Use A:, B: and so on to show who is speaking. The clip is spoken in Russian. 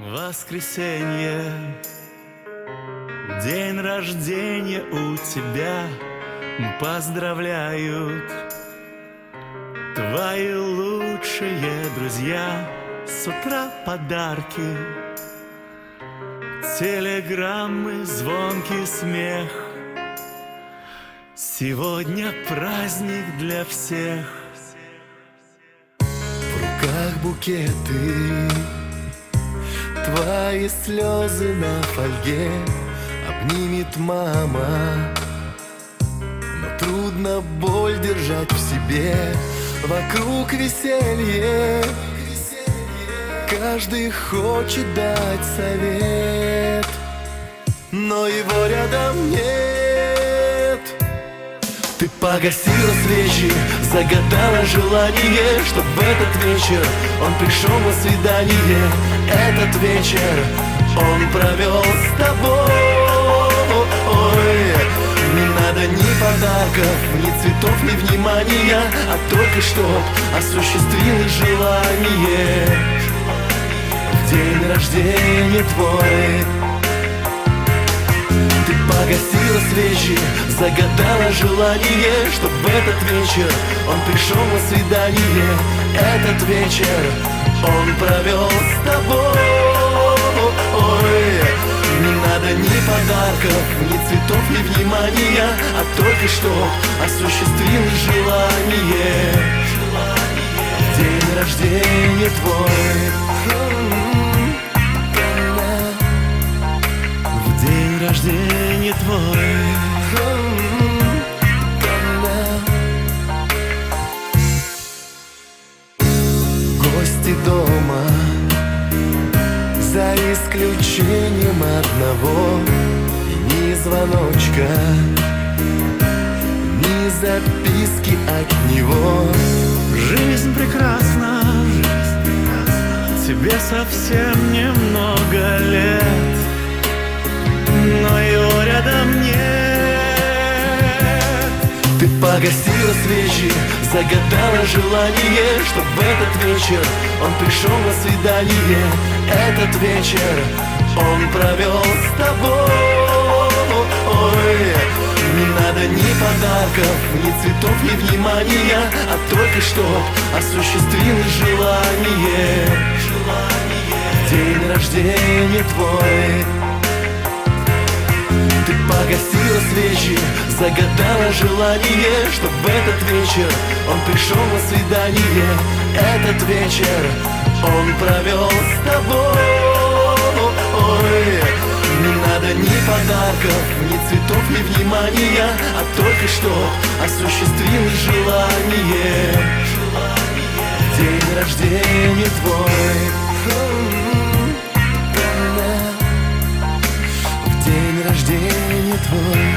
A: Воскресенье, день рождения у тебя, поздравляют твои лучшие друзья. С утра подарки, телеграммы, звонкий смех. Сегодня праздник для всех.
B: В руках букеты, твои слезы на фольге обнимет мама. Но трудно боль держать в себе. Вокруг веселье, каждый хочет дать совет, но его рядом нет. Ты погасила свечи, загадала желание, чтоб в этот вечер он пришел на свидание. Этот вечер он провел с тобой. Не надо ни подарков, ни цветов, ни внимания, а только чтоб осуществилось желание. В день рождения твой ты погасила свечи, загадала желание, чтоб в этот вечер он пришел на свидание. Этот вечер он провел с тобой. Не надо ни подарков, ни цветов, ни внимания, а только чтоб осуществилось желание. В день рождения твой.
A: В день рождения твой.
B: Гости дома, за исключением одного. И ни звоночка, ни записки от него.
A: Жизнь прекрасна, тебе совсем немного лет, но его рядом нет.
B: Ты погасила свечи, загадала желание, чтоб в этот вечер он пришел на свидание. Этот вечер он провел с тобой. Не надо ни подарков, ни цветов, ни внимания, а только чтоб осуществилось желание. День рождения твой. Ты погасила свечи, загадала желание, чтоб в этот вечер он пришел на свидание. Этот вечер он провел с тобой. Не надо ни подарков, ни цветов, ни внимания, а только чтоб осуществилось желание. День рождения твой. В день рождения твой.